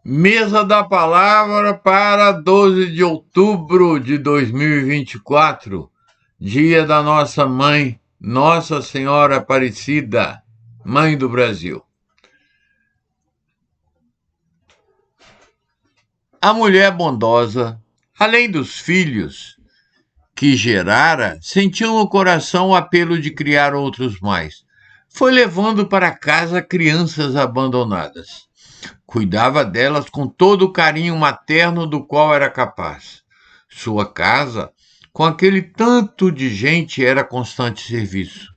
Mesa da Palavra para 12 de outubro de 2024, dia da nossa mãe, Nossa Senhora Aparecida, Mãe do Brasil. A mulher bondosa, além dos filhos que gerara, sentiu no coração o apelo de criar outros mais. Foi levando para casa crianças abandonadas. Cuidava delas com todo o carinho materno do qual era capaz. Sua casa, com aquele tanto de gente, era constante serviço.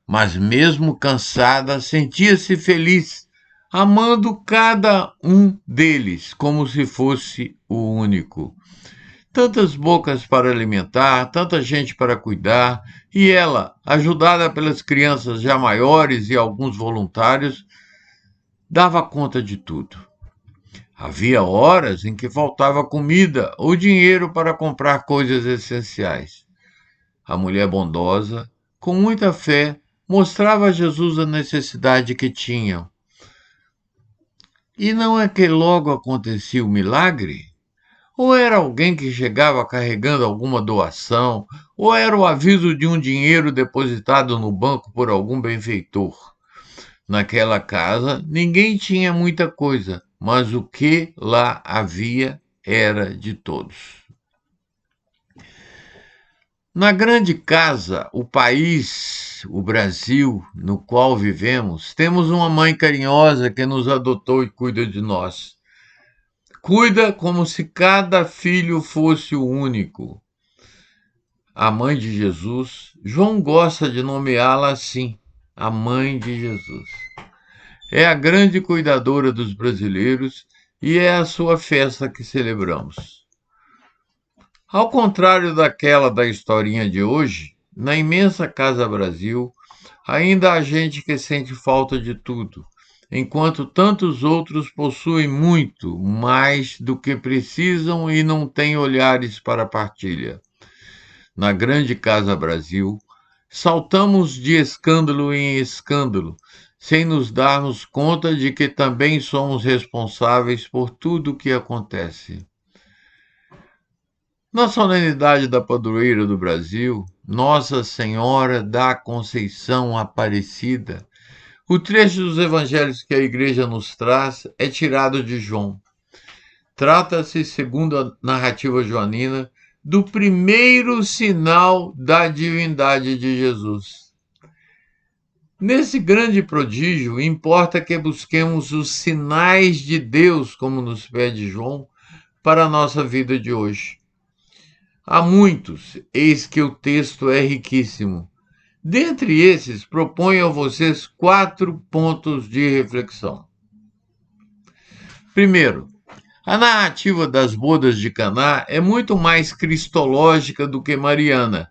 Mas mesmo cansada, sentia-se feliz, amando cada um deles como se fosse o único. Tantas bocas para alimentar, tanta gente para cuidar, e ela, ajudada pelas crianças já maiores e alguns voluntários, dava conta de tudo. Havia horas em que faltava comida ou dinheiro para comprar coisas essenciais. A mulher bondosa, com muita fé, mostrava a Jesus a necessidade que tinham. E não é que logo acontecia o milagre? Ou era alguém que chegava carregando alguma doação, ou era o aviso de um dinheiro depositado no banco por algum benfeitor. Naquela casa, ninguém tinha muita coisa, mas o que lá havia era de todos. Na grande casa, o país, o Brasil, no qual vivemos, temos uma mãe carinhosa que nos adotou e cuida de nós. Cuida como se cada filho fosse o único. A mãe de Jesus, João gosta de nomeá-la assim, a mãe de Jesus. É a grande cuidadora dos brasileiros e é a sua festa que celebramos. Ao contrário daquela da historinha de hoje, na imensa Casa Brasil, ainda há gente que sente falta de tudo, enquanto tantos outros possuem muito mais do que precisam e não têm olhares para a partilha. Na grande Casa Brasil, saltamos de escândalo em escândalo, sem nos darmos conta de que também somos responsáveis por tudo o que acontece. Na solenidade da padroeira do Brasil, Nossa Senhora da Conceição Aparecida, o trecho dos evangelhos que a Igreja nos traz é tirado de João. Trata-se, segundo a narrativa joanina, do primeiro sinal da divindade de Jesus. Nesse grande prodígio, importa que busquemos os sinais de Deus, como nos pede João, para a nossa vida de hoje. Há muitos, eis que o texto é riquíssimo. Dentre esses, proponho a vocês 4 pontos de reflexão. Primeiro, a narrativa das bodas de Caná é muito mais cristológica do que mariana,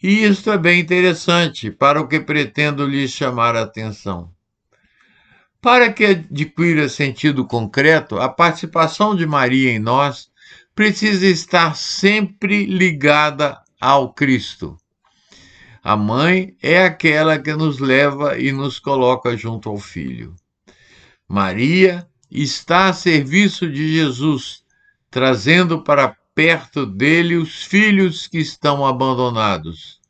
e isto é bem interessante para o que pretendo lhes chamar a atenção. Para que adquira sentido concreto, a participação de Maria em nós precisa estar sempre ligada ao Cristo. A mãe é aquela que nos leva e nos coloca junto ao Filho. Maria está a serviço de Jesus, trazendo para perto dele os filhos que estão abandonados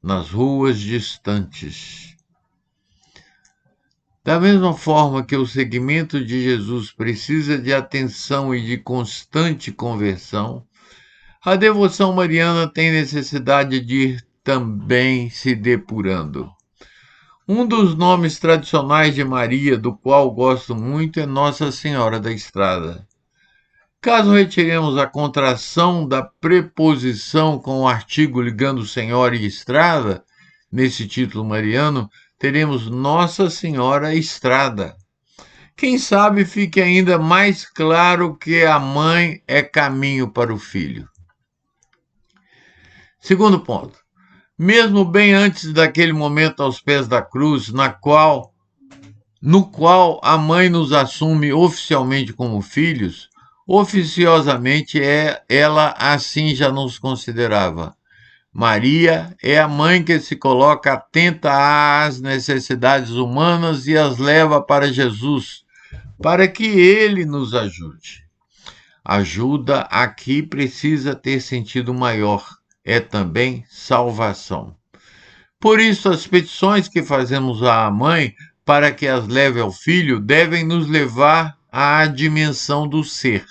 nas ruas distantes. Da mesma forma que o seguimento de Jesus precisa de atenção e de constante conversão, a devoção mariana tem necessidade de ir também se depurando. Um dos nomes tradicionais de Maria, do qual gosto muito, é Nossa Senhora da Estrada. Caso retiremos a contração da preposição com o artigo ligando Senhora e Estrada, nesse título mariano, teremos Nossa Senhora Estrada. Quem sabe fique ainda mais claro que a mãe é caminho para o filho. Segundo ponto. Mesmo bem antes daquele momento aos pés da cruz, no qual a mãe nos assume oficialmente como filhos, oficiosamente ela assim já nos considerava. Maria é a mãe que se coloca atenta às necessidades humanas e as leva para Jesus, para que Ele nos ajude. Ajuda aqui precisa ter sentido maior, é também salvação. Por isso, as petições que fazemos à mãe para que as leve ao filho devem nos levar à dimensão do ser.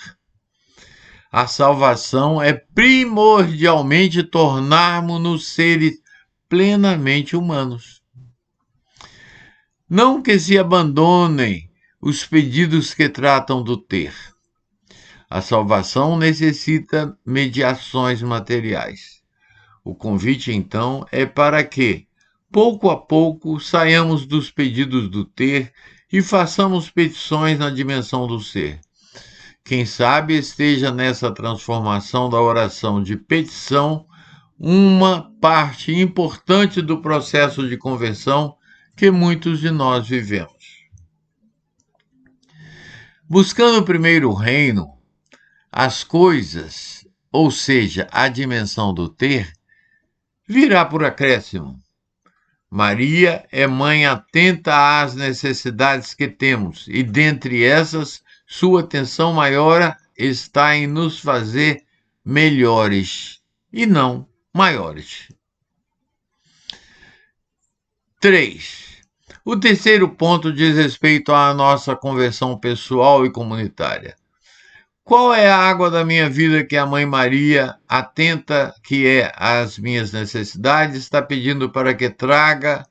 A salvação é primordialmente tornarmos-nos seres plenamente humanos. Não que se abandonem os pedidos que tratam do ter. A salvação necessita mediações materiais. O convite, então, é para que, pouco a pouco, saiamos dos pedidos do ter e façamos petições na dimensão do ser. Quem sabe esteja nessa transformação da oração de petição uma parte importante do processo de conversão que muitos de nós vivemos. Buscando primeiro o reino, as coisas, ou seja, a dimensão do ter, virá por acréscimo. Maria é mãe atenta às necessidades que temos, e dentre essas, sua atenção maior está em nos fazer melhores e não maiores. 3. O terceiro ponto diz respeito à nossa conversão pessoal e comunitária. Qual é a água da minha vida que a Mãe Maria, atenta que é às minhas necessidades, está pedindo para que traga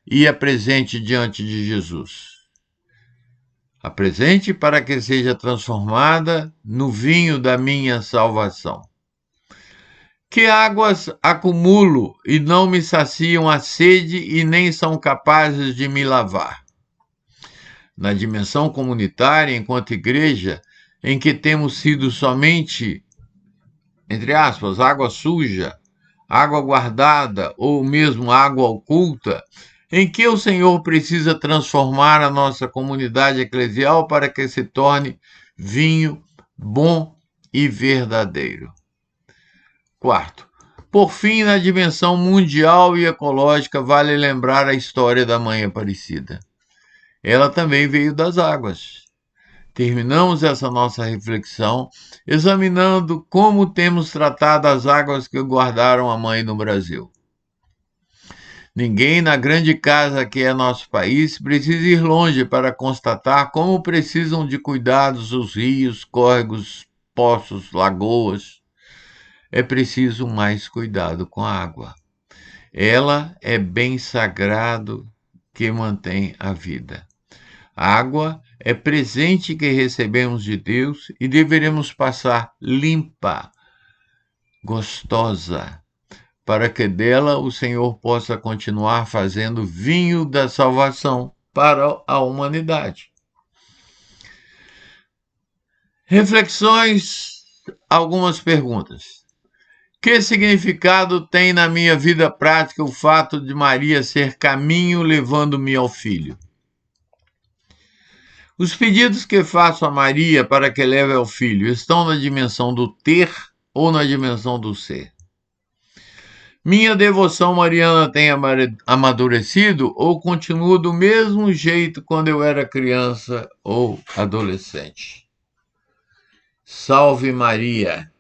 e apresente diante de Jesus? Apresente para que seja transformada no vinho da minha salvação. Que águas acumulo e não me saciam a sede e nem são capazes de me lavar? Na dimensão comunitária, enquanto igreja, em que temos sido somente, entre aspas, água suja, água guardada ou mesmo água oculta, em que o Senhor precisa transformar a nossa comunidade eclesial para que se torne vinho bom e verdadeiro. 4. Por fim, na dimensão mundial e ecológica, vale lembrar a história da Mãe Aparecida. Ela também veio das águas. Terminamos essa nossa reflexão examinando como temos tratado as águas que guardaram a Mãe no Brasil. Ninguém na grande casa que é nosso país precisa ir longe para constatar como precisam de cuidados os rios, córregos, poços, lagoas. É preciso mais cuidado com a água. Ela é bem sagrado que mantém a vida. A água é presente que recebemos de Deus e deveremos passar limpa, gostosa, para que dela o Senhor possa continuar fazendo vinho da salvação para a humanidade. Reflexões, algumas perguntas. Que significado tem na minha vida prática o fato de Maria ser caminho levando-me ao Filho? Os pedidos que faço a Maria para que leve ao Filho estão na dimensão do ter ou na dimensão do ser? Minha devoção mariana tem amadurecido ou continua do mesmo jeito quando eu era criança ou adolescente? Salve Maria!